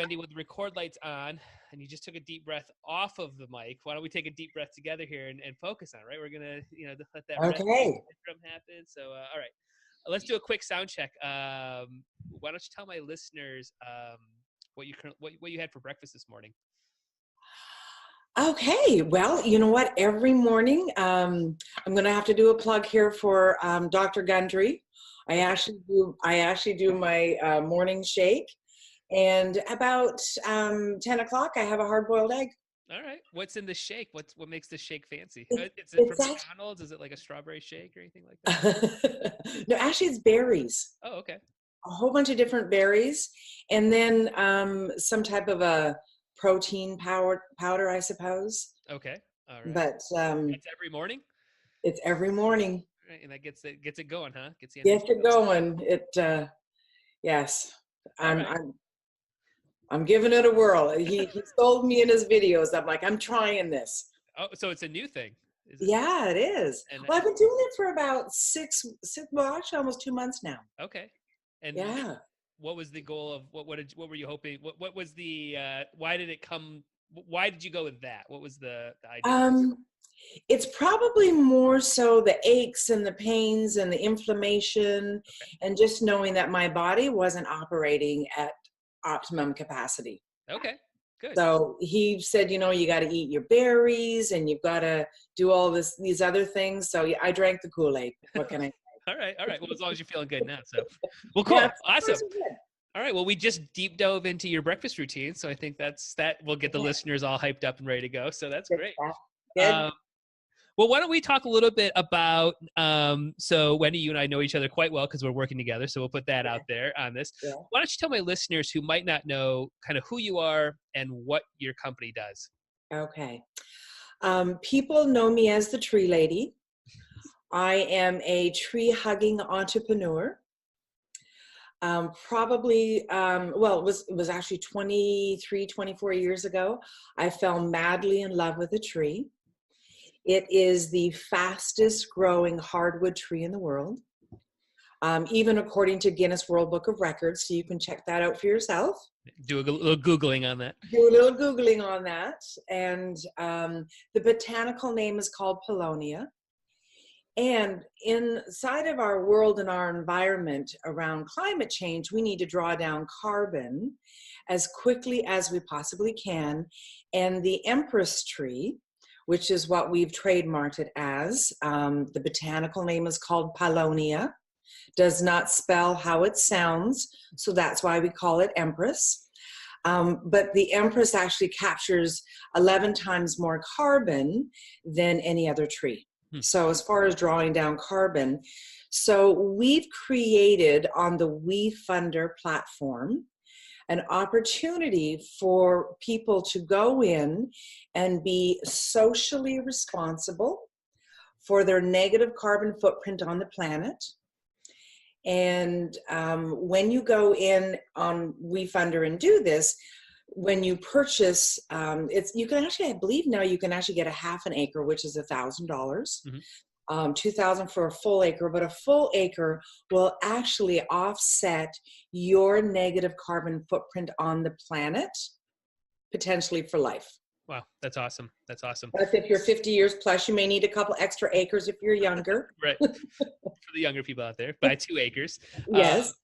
Wendy, with the record lights on, and you just took a deep breath off of the mic. Why don't we take a deep breath together here and focus on it, right? We're going to, let that breath drum happen. So, all right, let's do a quick sound check. Why don't you tell my listeners what you had for breakfast this morning? Okay, well, you know what? Every morning, I'm going to have to do a plug here for Dr. Gundry. I actually do my morning shake, and about 10 o'clock, I have a hard-boiled egg. All right. What's in the shake? What makes the shake fancy? Is it from McDonald's? Is it like a strawberry shake or anything like that? No, actually, it's berries. Oh, okay. A whole bunch of different berries, and then some type of a protein powder, I suppose. Okay. All right. But it's every morning? It's every morning. Right, and that gets it going, huh? Gets it going. Yes. I'm giving it a whirl. He sold me in his videos. I'm like, I'm trying this. Oh, so it's a new thing. Yeah, it is. Well, I've been doing it for about actually almost 2 months now. Okay. And yeah. What was the goal of what were you hoping? What was the why did it come? Why did you go with that? What was the idea? It's probably more so the aches and the pains and the inflammation, and just knowing that my body wasn't operating at optimum capacity. Okay, good. So he said, you got to eat your berries and you've got to do all these other things. So yeah, I drank the Kool-Aid. What can I say? All right. Well, as long as you're feeling good now. So, well, cool. Yeah, awesome. All right. Well, we just deep dove into your breakfast routine. So I think that will get the listeners all hyped up and ready to go. So that's great. Good. Well, why don't we talk a little bit about, so Wendy, you and I know each other quite well because we're working together. So we'll put that out there on this. Yeah. Why don't you tell my listeners who might not know kind of who you are and what your company does? Okay. People know me as the Tree Lady. I am a tree-hugging entrepreneur. It was actually 23, 24 years ago. I fell madly in love with a tree. It is the fastest growing hardwood tree in the world, even according to Guinness World Book of Records. So you can check that out for yourself. Do a little Googling on that. Do a little Googling on that. And the botanical name is called Paulownia. And inside of our world and our environment around climate change, we need to draw down carbon as quickly as we possibly can. And the Empress tree, which is what we've trademarked it as, the botanical name is called Paulownia, does not spell how it sounds, so that's why we call it Empress. But the Empress actually captures 11 times more carbon than any other tree. So as far as drawing down carbon, so we've created on the WeFunder platform an opportunity for people to go in and be socially responsible for their negative carbon footprint on the planet. And when you go in on WeFunder and do this, when you purchase, you can actually, I believe now you can actually get a half an acre, which is $1,000, $2,000 for a full acre, but a full acre will actually offset your negative carbon footprint on the planet, potentially for life. Wow, that's awesome. That's awesome. But if you're 50 years plus, you may need a couple extra acres if you're younger. Right. For the younger people out there, buy 2 acres. Yes.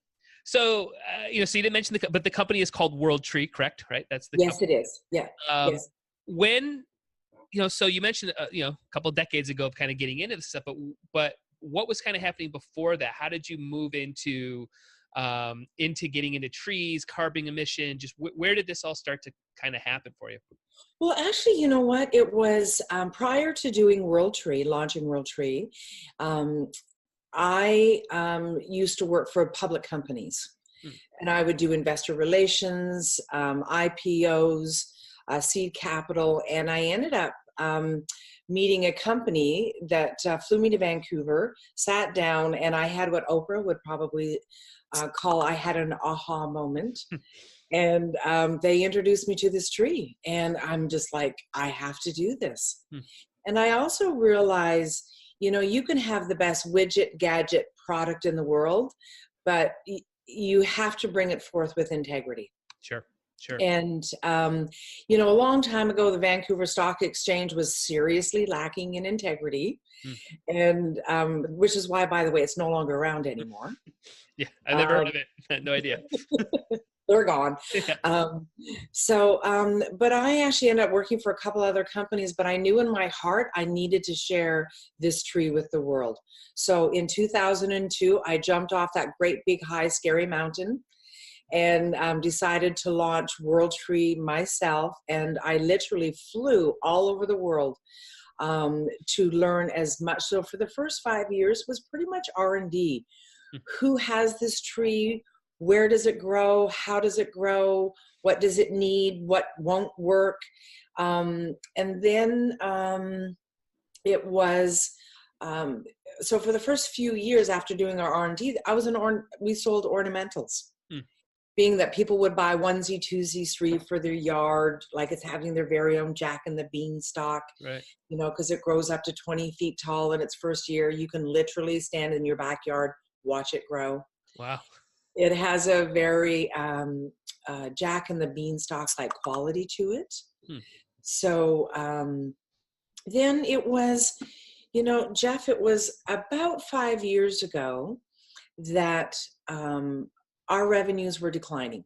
So, so you didn't mention but the company is called World Tree, correct? Right? That's the Yes, it is. Yeah. Yes. When, so you mentioned, a couple of decades ago of kind of getting into this stuff, but what was kind of happening before that? How did you move into getting into trees, carbon emission? Just where did this all start to kind of happen for you? Well, actually, you know what? It was prior to doing launching World Tree, I used to work for public companies, and I would do investor relations, IPOs, seed capital, and I ended up meeting a company that flew me to Vancouver, sat down, and I had what Oprah would probably call, I had an aha moment. And they introduced me to this tree, and I'm just like, I have to do this. And I also realized, you can have the best widget, gadget product in the world, but you have to bring it forth with integrity. Sure. Sure. And, a long time ago, the Vancouver Stock Exchange was seriously lacking in integrity. Mm. And which is why, by the way, it's no longer around anymore. Yeah, I've never heard of it. No idea. They're gone. Yeah. But I actually ended up working for a couple other companies, but I knew in my heart I needed to share this tree with the world. So in 2002, I jumped off that great big high scary mountain and decided to launch World Tree myself. And I literally flew all over the world to learn as much. So for the first 5 years was pretty much R&D. Who has this tree? Where does it grow? How does it grow? What does it need? What won't work? And then it was, so for the first few years after doing our R&D, we sold ornamentals. Being that people would buy onesie, twosie, three for their yard, like it's having their very own Jack and the Beanstalk, right? Because it grows up to 20 feet tall in its first year. You can literally stand in your backyard, watch it grow. Wow. It has a very Jack and the Beanstalk-like quality to it. So then it was, Jeff, it was about 5 years ago that our revenues were declining.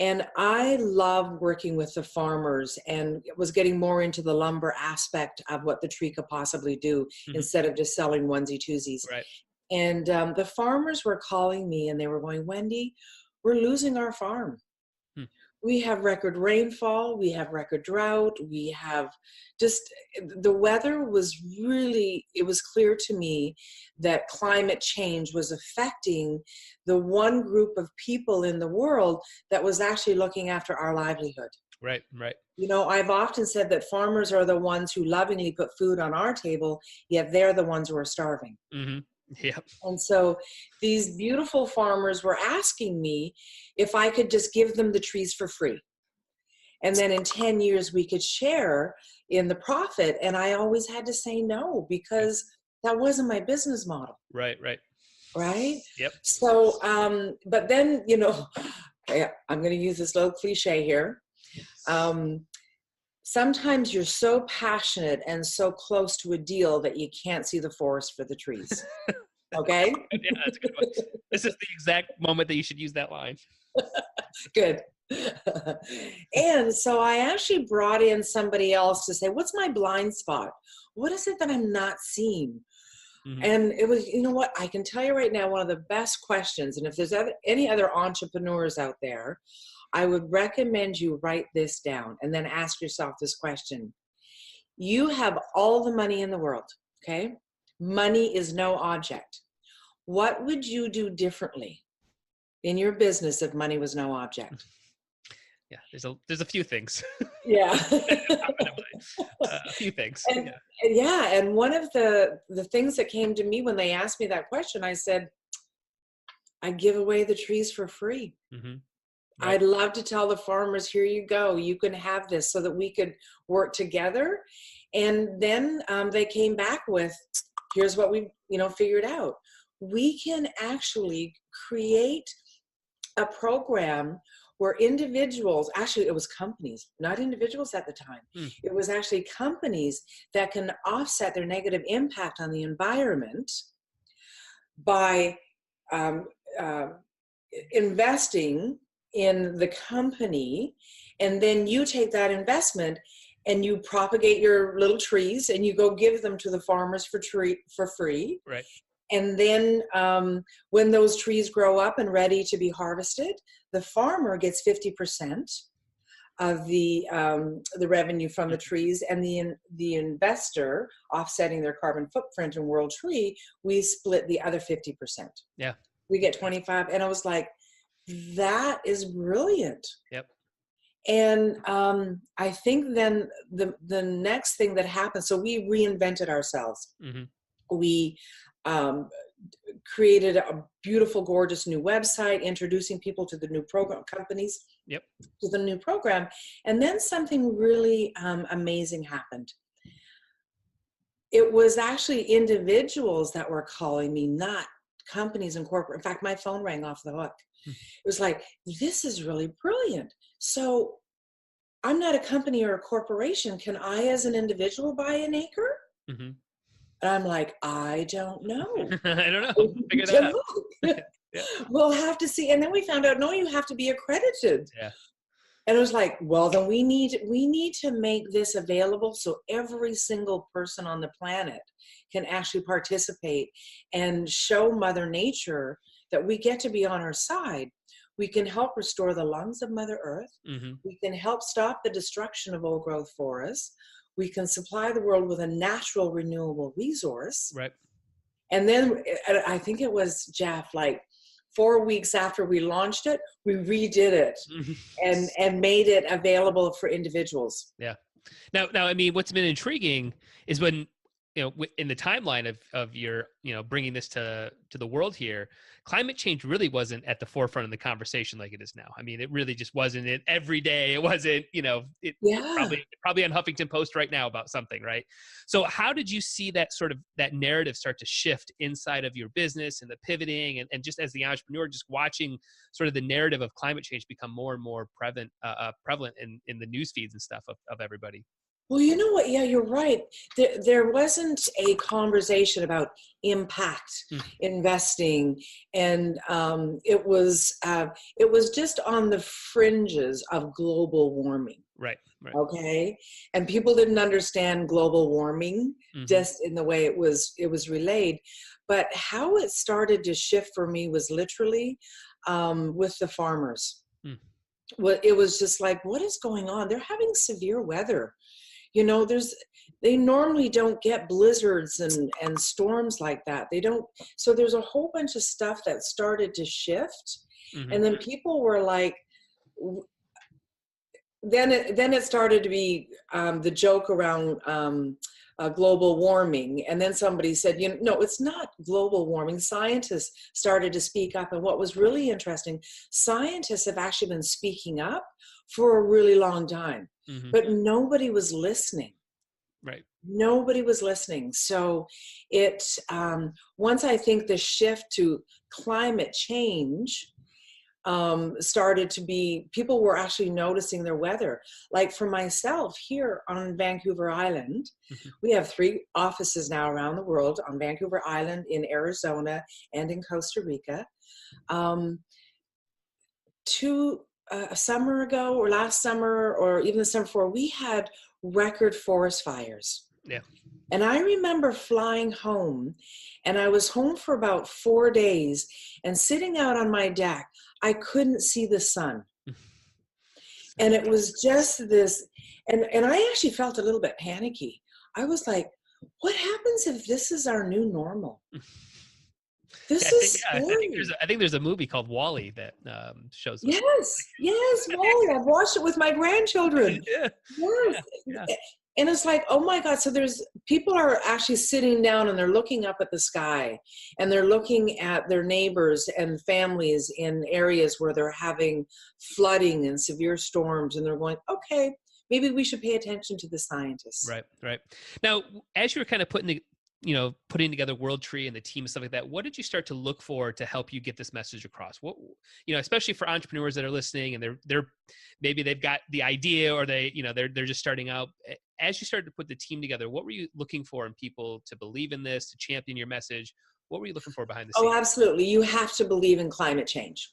And I love working with the farmers and was getting more into the lumber aspect of what the tree could possibly do instead of just selling onesie twosies. Right. And the farmers were calling me and they were going, Wendy, we're losing our farm. We have record rainfall, we have record drought, we have the weather was really, it was clear to me that climate change was affecting the one group of people in the world that was actually looking after our livelihood. Right, right. I've often said that farmers are the ones who lovingly put food on our table, yet they're the ones who are starving. Yep. And so these beautiful farmers were asking me if I could just give them the trees for free. And then in 10 years, we could share in the profit. And I always had to say no, because that wasn't my business model. Right, right. Right? Yep. So, but then, I'm going to use this little cliche here. Sometimes you're so passionate and so close to a deal that you can't see the forest for the trees. Okay? Yeah, that's a good one. This is the exact moment that you should use that line. Good. And so I actually brought in somebody else to say, what's my blind spot? What is it that I'm not seeing? And it was, what, I can tell you right now, one of the best questions, and if there's any other entrepreneurs out there, I would recommend you write this down and then ask yourself this question. You have all the money in the world, okay? Money is no object. What would you do differently in your business if money was no object? Yeah, there's a few things. Yeah. A few things. And one of the things that came to me when they asked me that question, I said, I give away the trees for free. Right. I'd love to tell the farmers, here you go, you can have this, so that we could work together. And then they came back with, here's what we figured out. We can actually create a program where individuals, actually it was companies, not individuals at the time. It was actually companies that can offset their negative impact on the environment by investing in the company. And then you take that investment and you propagate your little trees and you go give them to the farmers for free. Right. And then when those trees grow up and ready to be harvested, the farmer gets 50% of the revenue from the trees, and the investor, offsetting their carbon footprint in World Tree, we split the other 50%. Yeah. We get 25. And I was like, that is brilliant. Yep. And I think then the next thing that happened, so we reinvented ourselves. We created a beautiful, gorgeous new website, introducing people to the new program, companies to the new program. And then something really amazing happened. It was actually individuals that were calling me, not companies and corporate. In fact, my phone rang off the hook. Hmm. It was like, this is really brilliant. So I'm not a company or a corporation. Can I, as an individual, buy an acre? Mm-hmm. And I'm like, I don't know. I don't know. We'll figure that out. Yeah. We'll have to see. And then we found out, no, you have to be accredited. Yeah. And it was like, well, then we need to make this available so every single person on the planet can actually participate and show Mother Nature that we get to be on her side. We can help restore the lungs of Mother Earth. Mm-hmm. We can help stop the destruction of old growth forests. We can supply the world with a natural renewable resource. Right. And then I think it was, Jeff, like 4 weeks after we launched it, we redid it and made it available for individuals. Yeah. Now, I mean, what's been intriguing is when, in the timeline of your, bringing this to the world here, climate change really wasn't at the forefront of the conversation like it is now. I mean, it really just wasn't it every day. It wasn't, probably on Huffington Post right now about something, right? So how did you see that sort of that narrative start to shift inside of your business and the pivoting and just as the entrepreneur, just watching sort of the narrative of climate change become more and more prevalent in the news feeds and stuff of everybody? Well, you know what? Yeah, you're right. There wasn't a conversation about impact investing, and it was just on the fringes of global warming. Right. Okay, and people didn't understand global warming just in the way it was relayed, but how it started to shift for me was literally with the farmers. It was just like, what is going on? They're having severe weather. They normally don't get blizzards and storms like that. They don't. So there's a whole bunch of stuff that started to shift. And then people were like, then it started to be the joke around global warming. And then somebody said, no, it's not global warming. Scientists started to speak up. And what was really interesting, scientists have actually been speaking up for a really long time. But nobody was listening. Right. Nobody was listening. So once I think the shift to climate change started to be, people were actually noticing their weather. Like for myself here on Vancouver Island, we have 3 offices now around the world, on Vancouver Island, in Arizona, and in Costa Rica. A summer ago, or last summer, or even the summer before, we had record forest fires. Yeah. And I remember flying home, and I was home for about 4 days, and sitting out on my deck, I couldn't see the sun. And it was just this, and I actually felt a little bit panicky. I was like, what happens if this is our new normal? This is scary. I think there's a movie called WALL-E that shows. Yes, WALL-E. I've watched it with my grandchildren. Yeah. Yes. Yeah. And it's like, oh my God. So people are actually sitting down and they're looking up at the sky, and they're looking at their neighbors and families in areas where they're having flooding and severe storms. And they're going, okay, maybe we should pay attention to the scientists. Right. Now, as you were kind of putting together World Tree and the team and stuff like that, what did you start to look for to help you get this message across? What, especially for entrepreneurs that are listening and they're maybe they've got the idea, or they're just starting out. As you started to put the team together, what were you looking for in people to believe in this, to champion your message? What were you looking for behind the scenes? Oh, absolutely. You have to believe in climate change.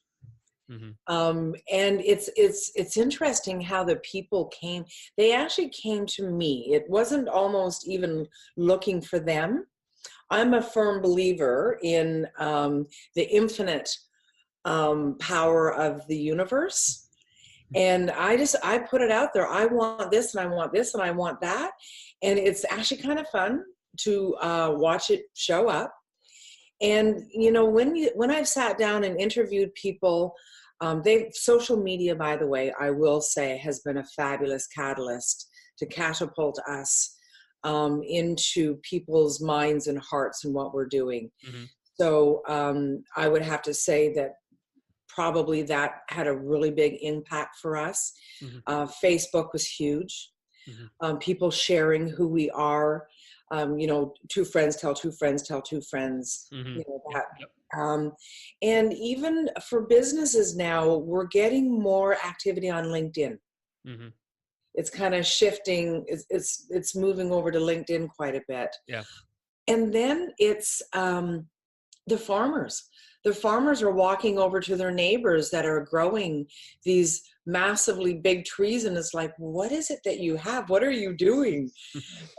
And it's interesting how the people came. They actually came to me. It wasn't almost even looking for them. I'm a firm believer in the infinite power of the universe. And I put it out there. I want this, and I want this, and I want that. And it's actually kind of fun to watch it show up. And, when I've sat down and interviewed people, social media, by the way, I will say, has been a fabulous catalyst to catapult us into people's minds and hearts and what we're doing. So I would have to say that probably that had a really big impact for us. Facebook was huge. People sharing who we are. two friends tell two friends tell two friends, Mm-hmm. that. Yep. And even for businesses now, we're getting more activity on LinkedIn. Mm-hmm. It's kind of shifting. It's moving over to LinkedIn quite a bit. Yeah. And then it's the farmers. The farmers are walking over to their neighbors that are growing these massively big trees, and it's like, what is it that you have? What are you doing?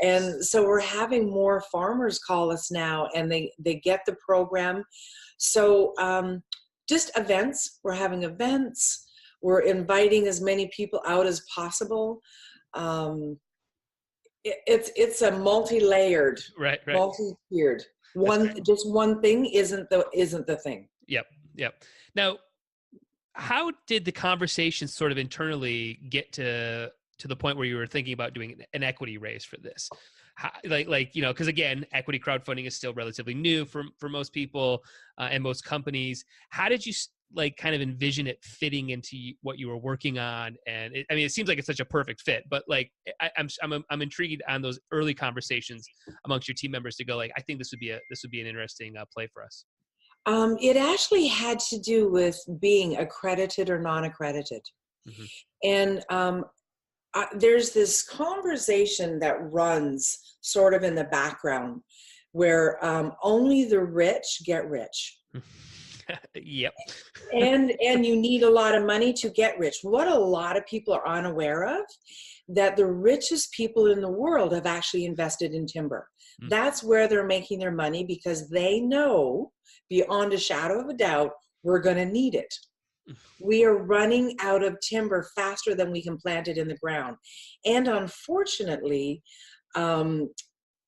And so we're having more farmers call us now, and they get the program. So just events. We're having events. We're inviting as many people out as possible. It's a multi-layered, Right. multi-tiered. Right. Just one thing isn't the thing. Yep. Now, how did the conversation sort of internally get to the point where you were thinking about doing an equity raise for this? How, because again, equity crowdfunding is still relatively new for most people and most companies. How did you kind of envision it fitting into what you were working on? And it seems like it's such a perfect fit, but I'm intrigued on those early conversations amongst your team members to go I think this would be an interesting play for us. It actually had to do with being accredited or non-accredited. Mm-hmm. And there's this conversation that runs sort of in the background where only the rich get rich. Yep. and you need a lot of money to get rich. What a lot of people are unaware of, that the richest people in the world have actually invested in timber. Mm-hmm. That's where they're making their money, because they know beyond a shadow of a doubt we're going to need it. We are running out of timber faster than we can plant it in the ground. And unfortunately,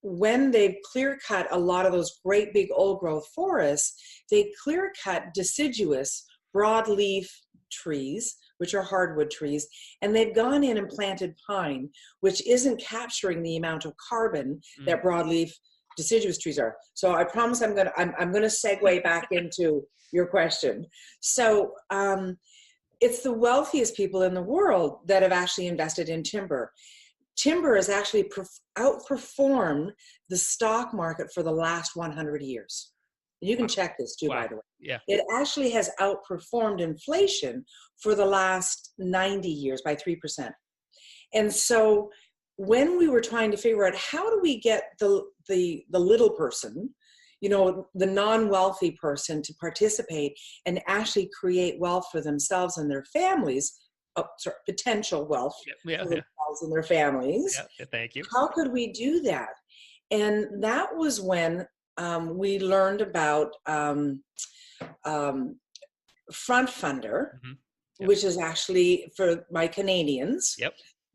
when they've clear cut a lot of those great big old growth forests, they clear cut deciduous broadleaf trees, which are hardwood trees, and they've gone in and planted pine, which isn't capturing the amount of carbon that broadleaf deciduous trees are. So I promise I'm gonna segue back into your question. So it's the wealthiest people in the world that have actually invested in timber. Timber has actually outperformed the stock market for the last 100 years. You can check this too, by the way. Yeah. It actually has outperformed inflation for the last 90 years by 3%. And so when we were trying to figure out how do we get the little person, the non-wealthy person, to participate and actually create wealth for themselves and their families, potential wealth for themselves and their families. Yeah, thank you. How could we do that? And that was when we learned about Front Funder, which is actually for my Canadians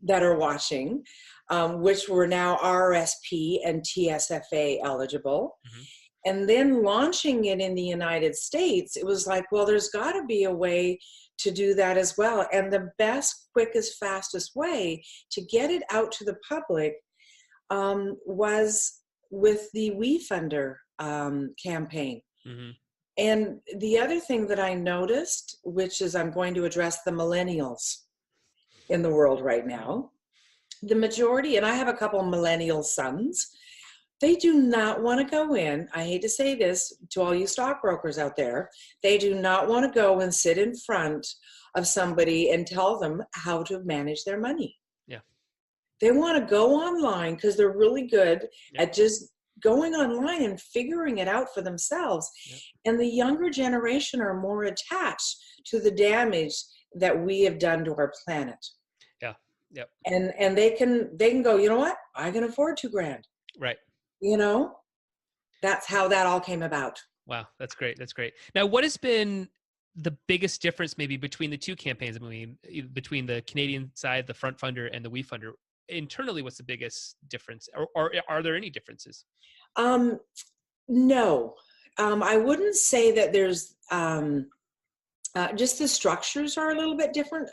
that are watching, which were now RRSP and TSFA eligible. And then launching it in the United States, it was like, well, there's got to be a way to do that as well. And the best, quickest, fastest way to get it out to the public was with the WeFunder campaign. And the other thing that I noticed, which is I'm going to address the millennials in the world right now, the majority, and I have a couple of millennial sons, they do not want to go in. I hate to say this to all you stockbrokers out there. They do not want to go and sit in front of somebody and tell them how to manage their money. Yeah. They want to go online because they're really good at just going online and figuring it out for themselves. And the younger generation are more attached to the damage that we have done to our planet. And they can go, you know what? I can afford $2,000. Right. That's how that all came about. Wow, that's great. Now, what has been the biggest difference maybe between the two campaigns? Between the Canadian side, the Front Funder, and the WeFunder? Internally, what's the biggest difference, or are there any differences? No, I wouldn't say that there's just the structures are a little bit different.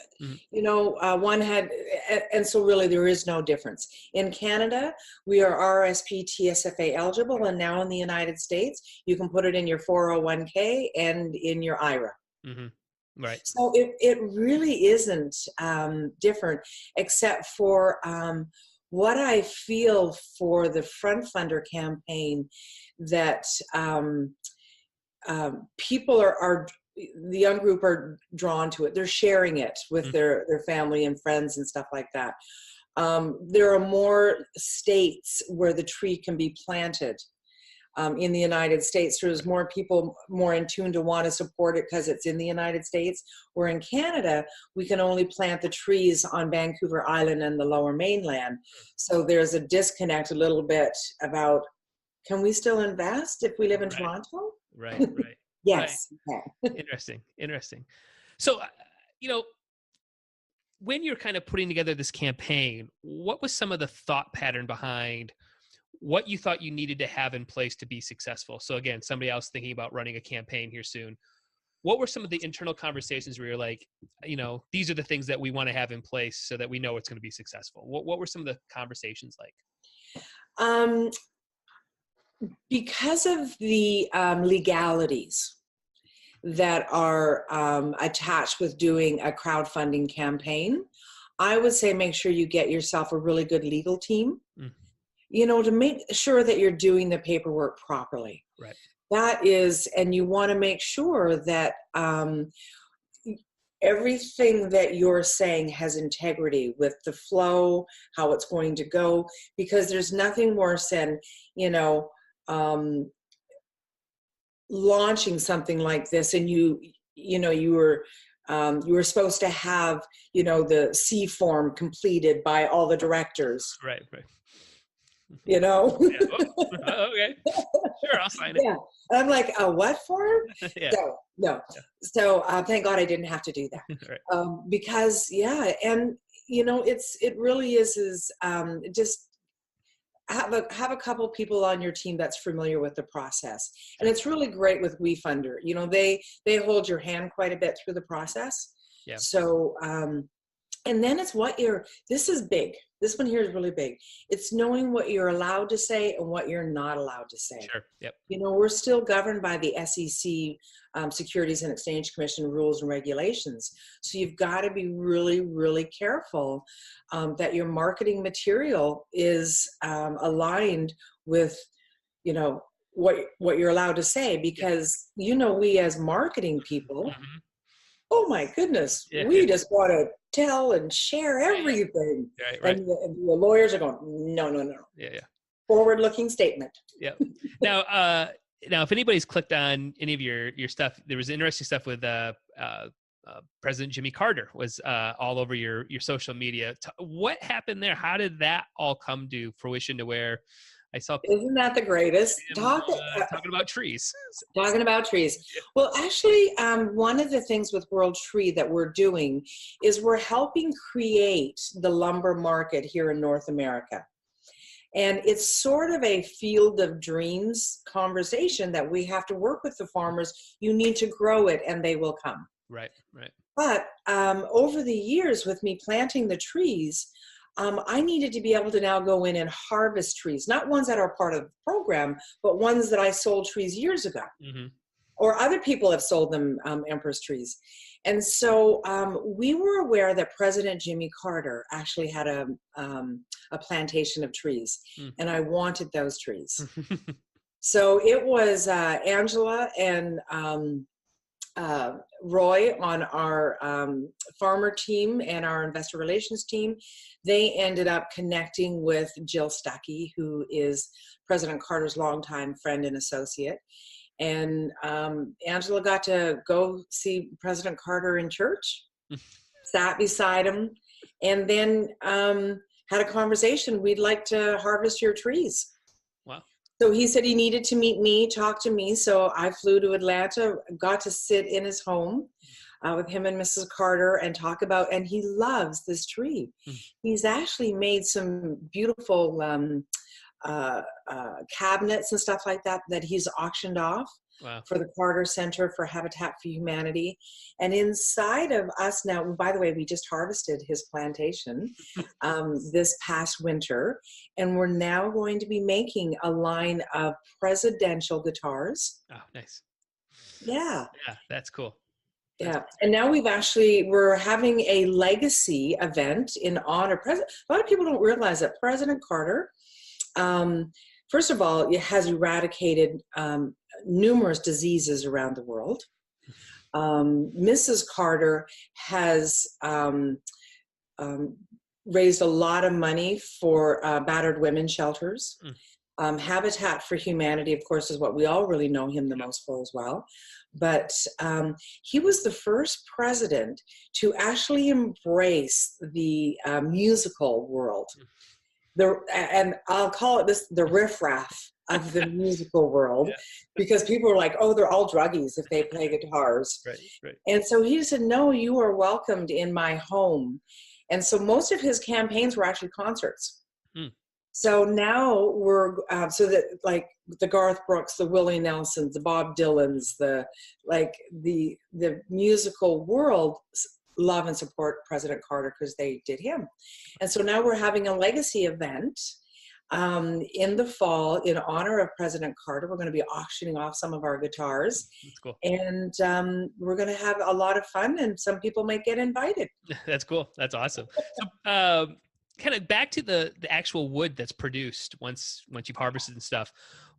One had, and so really there is no difference. In Canada, we are RSP TSFA eligible, and now in the United States, you can put it in your 401k and in your IRA. Right. So it really isn't different, except for what I feel for the Front Funder campaign, that people are the young group are drawn to it. They're sharing it with their family and friends and stuff like that. There are more states where the tree can be planted in the United States. There's more people more in tune to want to support it because it's in the United States. Where in Canada, we can only plant the trees on Vancouver Island and the Lower Mainland. So there's a disconnect a little bit about, can we still invest if we live in Toronto? Right. Yes. Right. Okay. Interesting. So, when you're kind of putting together this campaign, what was some of the thought pattern behind what you thought you needed to have in place to be successful? So again, somebody else thinking about running a campaign here soon. What were some of the internal conversations where you're like, these are the things that we want to have in place so that we know it's going to be successful? What were some of the conversations like? Because of the legalities that are attached with doing a crowdfunding campaign, I would say make sure you get yourself a really good legal team, to make sure that you're doing the paperwork properly. Right. That is, and you want to make sure that everything that you're saying has integrity with the flow, how it's going to go, because there's nothing worse than, launching something like this, and you were supposed to have the C form completed by all the directors. Right. Yeah. Okay. Sure, I'll sign it. Yeah. I'm like, a what form? Yeah. No. So thank God I didn't have to do that. Right. Because and it really is just have a couple people on your team that's familiar with the process. And it's really great with WeFunder. They hold your hand quite a bit through the process. Yeah. So and then it's this is big. This one here is really big. It's knowing what you're allowed to say and what you're not allowed to say. Sure. Yep. We're still governed by the SEC, Securities and Exchange Commission rules and regulations. So you've got to be really, really careful that your marketing material is aligned with, what you're allowed to say, because, we as marketing people, oh my goodness, we just want to tell and share everything. Right. And the lawyers are going, no. Yeah. Forward-looking statement. Yeah. Now, if anybody's clicked on any of your stuff, there was interesting stuff with President Jimmy Carter was all over your social media. What happened there? How did that all come to fruition to where I saw? Isn't that the greatest? Talking about trees. Talking about trees. Well, actually, one of the things with World Tree that we're doing is we're helping create the lumber market here in North America. And it's sort of a field of dreams conversation that we have to work with the farmers. You need to grow it and they will come. Right. But over the years with me planting the trees, I needed to be able to now go in and harvest trees, not ones that are part of the program, but ones that I sold trees years ago. Or other people have sold them Empress trees. And so we were aware that President Jimmy Carter actually had a plantation of trees, and I wanted those trees. So it was Angela and Roy on our farmer team and our investor relations team. They ended up connecting with Jill Stuckey, who is President Carter's longtime friend and associate. And Angela got to go see President Carter in church, sat beside him, and then had a conversation. We'd like to harvest your trees. Wow. So he said he needed to meet me, talk to me. So I flew to Atlanta, got to sit in his home with him and Mrs. Carter and talk about, and he loves this tree. He's actually made some beautiful cabinets and stuff like that he's auctioned off. Wow. For the Carter Center for Habitat for Humanity. And inside of us now, by the way, we just harvested his plantation this past winter, and we're now going to be making a line of presidential guitars. Oh, nice. Yeah. Yeah, that's cool. Yeah, and now we're having a legacy event in honor. A lot of people don't realize that President Carter, first of all, it has eradicated numerous diseases around the world. Mrs. Carter has raised a lot of money for battered women's shelters. Habitat for Humanity, of course, is what we all really know him the most for as well. But he was the first president to actually embrace the musical world. And I'll call it the riffraff of the musical world, because people are like, oh, they're all druggies if they play guitars. Right. And so he said, no, you are welcomed in my home. And so most of his campaigns were actually concerts. So now we're so that like the Garth Brooks, the Willie Nelsons, the Bob Dylans, the musical world love and support President Carter because they did him. And so now we're having a legacy event in the fall in honor of President Carter. We're going to be auctioning off some of our guitars. That's cool. And we're going to have a lot of fun, and some people might get invited. That's cool. That's awesome. So, kind of back to the actual wood that's produced once you've harvested and stuff.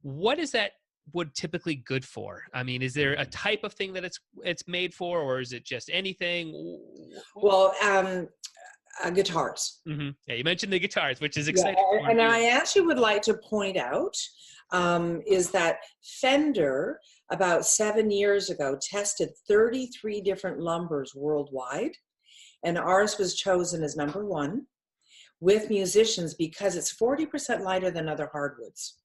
What is that wood typically good for? I mean, is there a type of thing that it's made for, or is it just anything? Well, guitars. Yeah, you mentioned the guitars, which is exciting. Yeah, and I actually would like to point out is that Fender about 7 years ago tested 33 different lumbers worldwide, and ours was chosen as number one with musicians because it's 40% lighter than other hardwoods.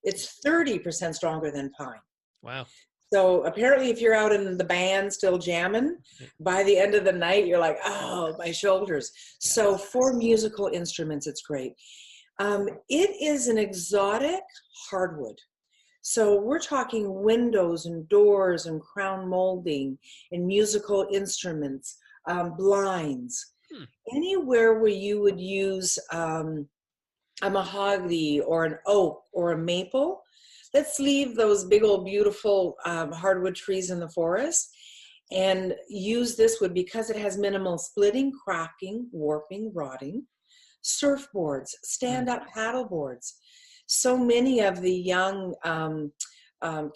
It's 30% stronger than pine. Wow. So apparently if you're out in the band still jamming, by the end of the night, you're like, oh, my shoulders. So for musical instruments, it's great. It is an exotic hardwood. So we're talking windows and doors and crown molding and musical instruments, blinds. Anywhere where you would use a mahogany or an oak or a maple, let's leave those big old beautiful hardwood trees in the forest and use this wood because it has minimal splitting, cracking, warping, rotting. Surfboards, stand-up paddle boards. So many of the young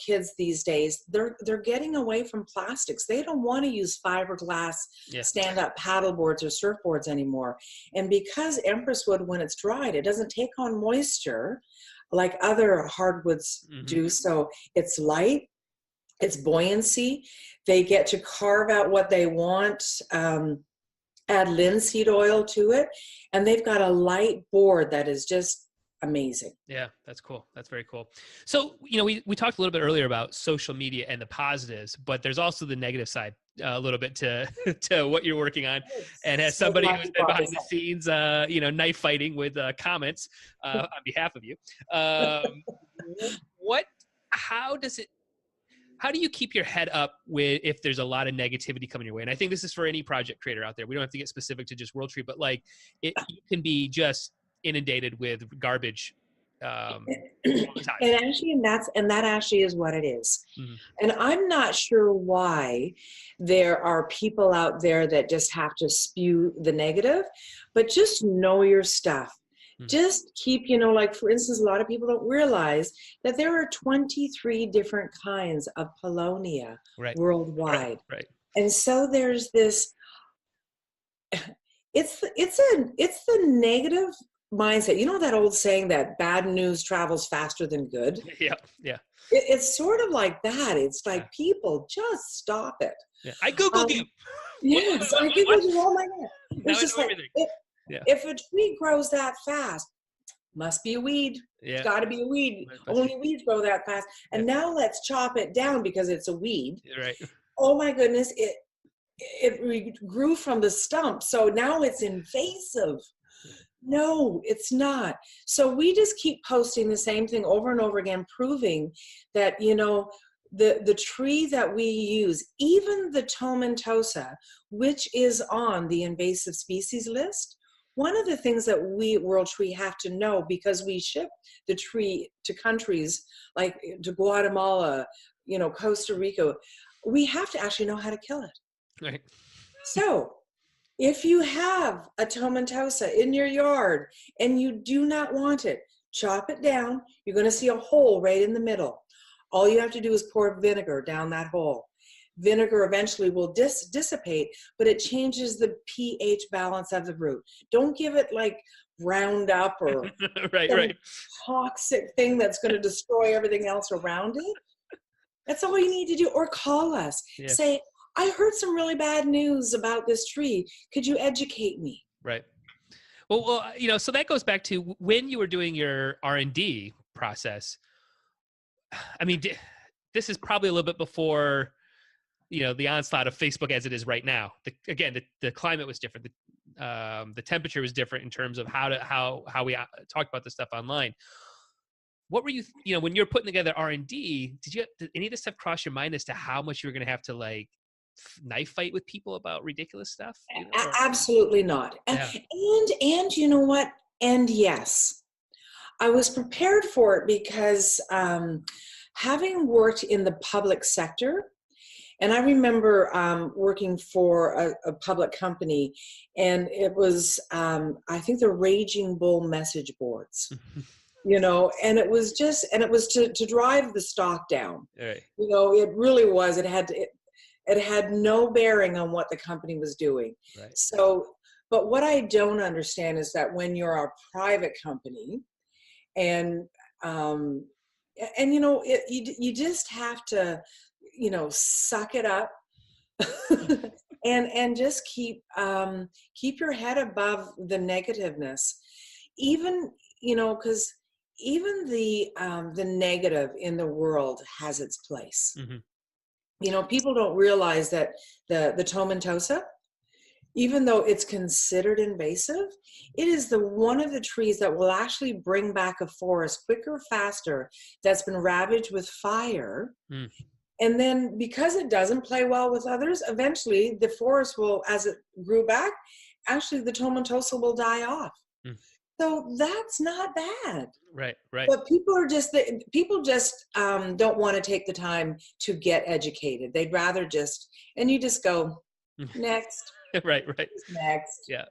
kids these days, they're getting away from plastics. They don't want to use fiberglass stand-up paddle boards or surfboards anymore. And because Empress wood, when it's dried, it doesn't take on moisture like other hardwoods do. So it's light, it's buoyancy. They get to carve out what they want, add linseed oil to it, and they've got a light board that is just amazing. Yeah, that's cool. That's very cool. So, we talked a little bit earlier about social media and the positives, but there's also the negative side a little bit to what you're working on. And as somebody who's been behind the scenes, knife fighting with comments on behalf of you, how do you keep your head up if there's a lot of negativity coming your way? And I think this is for any project creator out there. We don't have to get specific to just WorldTree, but you can be just inundated with garbage all the time. And that actually is what it is. And I'm not sure why there are people out there that just have to spew the negative, but just know your stuff. Just keep, for instance, a lot of people don't realize that there are 23 different kinds of paulownia worldwide. Right. And so there's this, it's the negative mindset. You know that old saying that bad news travels faster than good? Yeah. It's sort of like that. It's like people just stop it. Yeah. I Googled you. Yes, I Googled you. Oh my God. It's just like, if a tree grows that fast, must be a weed. Yeah. It's got to be a weed. Only weeds grow that fast. And now let's chop it down because it's a weed. Right. Oh my goodness, it grew from the stump, so now it's invasive. No, it's not. So we just keep posting the same thing over and over again, proving that, the tree that we use, even the tomentosa, which is on the invasive species list, one of the things that we at WorldTree have to know, because we ship the tree to countries like to Guatemala, Costa Rica, we have to actually know how to kill it. Right. So if you have a tomentosa in your yard and you do not want it, chop it down. You're going to see a hole right in the middle. All you have to do is pour vinegar down that hole. Vinegar eventually will dissipate, but it changes the pH balance of the root. Don't give it like Roundup or some toxic thing that's going to destroy everything else around it. That's all you need to do. Or call us. Yeah. Say, I heard some really bad news about this tree. Could you educate me? Right. Well, so that goes back to when you were doing your R&D process. I mean, this is probably a little bit before, the onslaught of Facebook as it is right now. The climate was different. The temperature was different in terms of how we talked about this stuff online. What were you, when you're putting together R&D, did any of this stuff cross your mind as to how much you were going to have to like knife fight with people about ridiculous stuff? Absolutely not. Yeah. And you know what? And yes, I was prepared for it because having worked in the public sector, and I remember working for a public company, and it was, I think, the Raging Bull message boards. And it was to drive the stock down. Right. It really was. It had no bearing on what the company was doing. Right. So, but what I don't understand is that when you're a private company, and you just have to, suck it up, and just keep your head above the negativeness, even because even the negative in the world has its place. Mm-hmm. People don't realize that the tomentosa, even though it's considered invasive, it is one of the trees that will actually bring back a forest quicker, faster, that's been ravaged with fire. Mm. And then because it doesn't play well with others, eventually the forest will, as it grew back, actually the tomentosa will die off. Mm. So that's not bad. Right. But people just don't want to take the time to get educated. They'd rather and you just go, next. Right. Next. Yeah.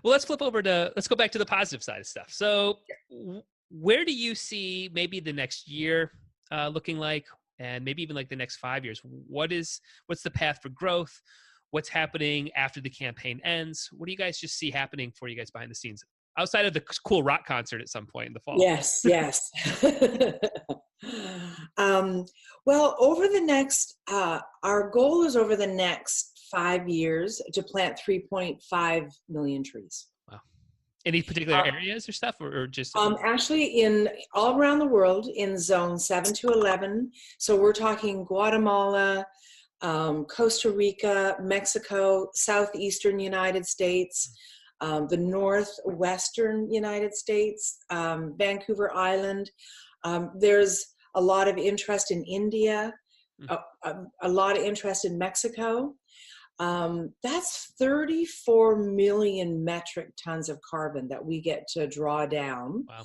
Well, let's go back to the positive side of stuff. So where do you see maybe the next year looking like, and maybe even like the next 5 years? What's the path for growth? What's happening after the campaign ends? What do you guys just see happening for you guys behind the scenes? Outside of the cool rock concert at some point in the fall. Yes. Well, over the next, our goal is over the next 5 years to plant 3.5 million trees. Wow. Any particular areas or stuff, or just? Actually, in all around the world, in zone 7 to 11. So we're talking Guatemala, Costa Rica, Mexico, southeastern United States, the northwestern United States, Vancouver Island. There's a lot of interest in India, a lot of interest in Mexico. That's 34 million metric tons of carbon that we get to draw down. Wow.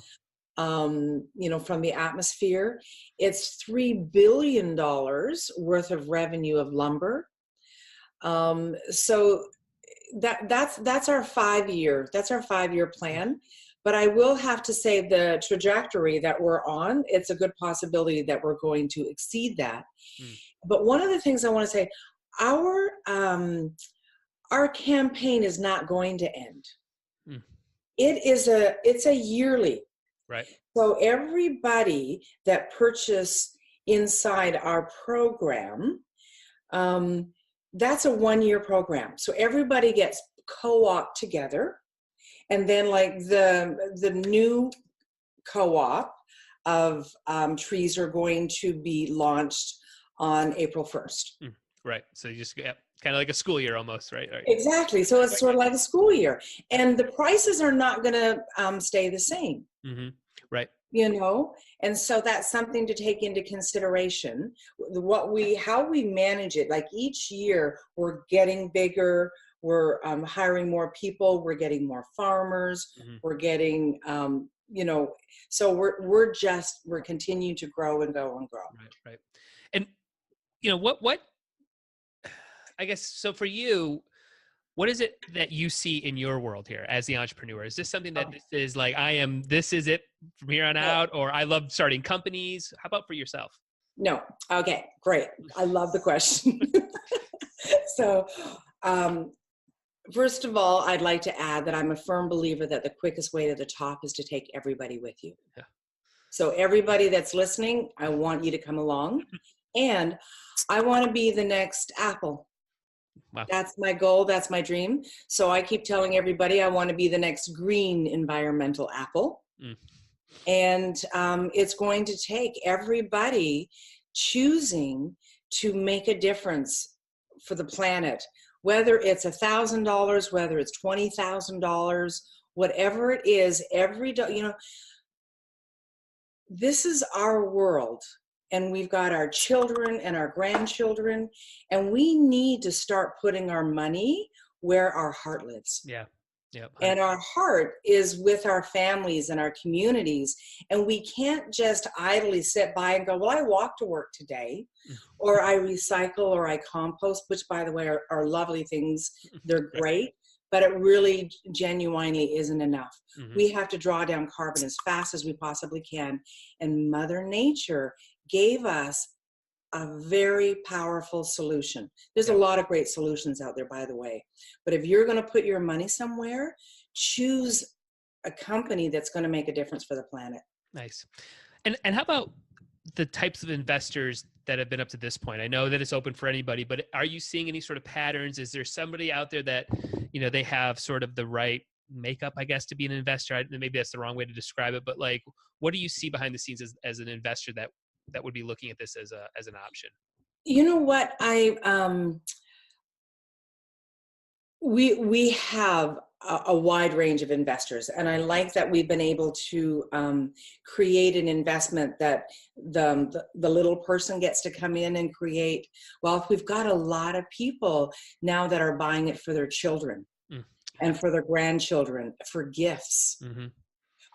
From the atmosphere. It's $3 billion worth of revenue of lumber. So that's our 5 year. That's our 5 year plan. But I will have to say the trajectory that we're on, it's a good possibility that we're going to exceed that. Mm. But one of the things I want to say, our campaign is not going to end. Mm. It's a yearly. Right. So everybody that purchased inside our program, that's a 1 year program. So everybody gets co-op together. And then like the new co-op of trees are going to be launched on April 1st. Mm, right. So you just kind of like a school year almost, right? Exactly. So it's sort of like a school year. And the prices are not going to stay the same. Mm-hmm. Right. And so that's something to take into consideration. How we manage it, like each year we're getting bigger, we're hiring more people, we're getting more farmers, mm-hmm. we're getting, so we're continuing to grow and go and grow. Right. And, what I guess, so for you, what is it that you see in your world here as the entrepreneur? Is this something that this is like, this is it from here on out, or I love starting companies? How about for yourself? No. Okay, great. I love the question. So, first of all, I'd like to add that I'm a firm believer that the quickest way to the top is to take everybody with you. Yeah. So everybody that's listening, I want you to come along, and I want to be the next Apple. Wow. That's my goal. That's my dream. So I keep telling everybody I want to be the next green environmental Apple. And it's going to take everybody choosing to make a difference for the planet, whether it's $1,000, whether it's $20,000, whatever it is. This is our world, and we've got our children and our grandchildren, and we need to start putting our money where our heart lives. Yeah. Yep. And our heart is with our families and our communities. And we can't just idly sit by and go, well, I walk to work today, or I recycle, or I compost, which, by the way, are lovely things. They're great, but it really genuinely isn't enough. We have to draw down carbon as fast as we possibly can. And Mother Nature gave us a very powerful solution. There's a lot of great solutions out there, by the way. But if you're going to put your money somewhere, choose a company that's going to make a difference for the planet. Nice. And how about the types of investors that have been up to this point? I know that it's open for anybody, but are you seeing any sort of patterns? Is there somebody out there that, they have sort of the right makeup, I guess, to be an investor? Maybe that's the wrong way to describe it, but like, what do you see behind the scenes as an investor that would be looking at this as an option? You know what? We have a wide range of investors, and I like that we've been able to create an investment that the little person gets to come in and create wealth. We've got a lot of people now that are buying it for their children and for their grandchildren, for gifts.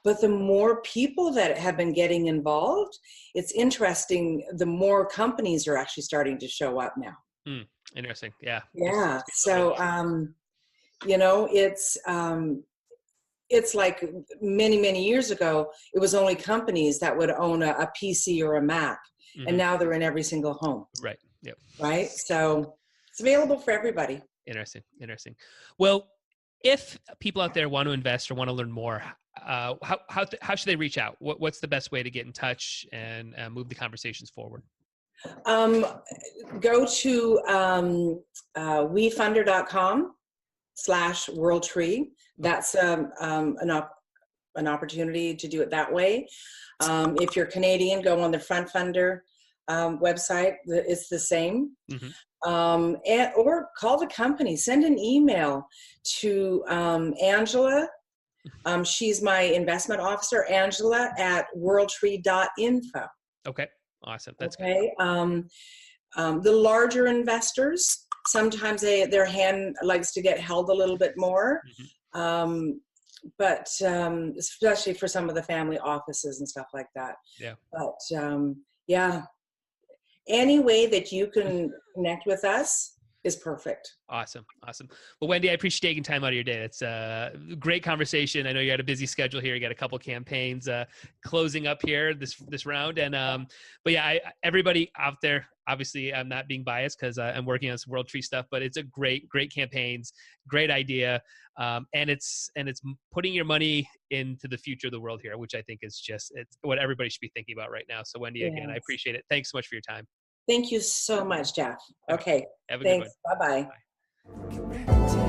But the more people that have been getting involved, it's interesting, the more companies are actually starting to show up now. Interesting. Yeah. Yeah. So, it's like many years ago, it was only companies that would own a PC or a Mac, and now they're in every single home. Right. Yep. Right. So it's available for everybody. Interesting. Well, if people out there want to invest or want to learn more, how should they reach out? What's the best way to get in touch and move the conversations forward? Go to wefunder.com/worldtree. That's an opportunity to do it that way. If you're Canadian, go on the Front Funder website. It's the same. Or call the company. Send an email to Angela. She's my investment officer, Angela at worldtree.info. Okay. Awesome. That's okay. The larger investors, sometimes their hand likes to get held a little bit more. But especially for some of the family offices and stuff like that. Yeah. But any way that you can connect with us is perfect. Awesome. Well, Wendy, I appreciate taking time out of your day. It's a great conversation. I know you had a busy schedule here. You got a couple campaigns closing up here this round. And but yeah, everybody out there, obviously I'm not being biased because I'm working on some World Tree stuff, but it's a great campaigns, great idea. And it's putting your money into the future of the world here, which I think is it's what everybody should be thinking about right now. So Wendy, again, I appreciate it. Thanks so much for your time. Thank you so much, Jeff. Okay. Have a good one. Bye-bye. Bye.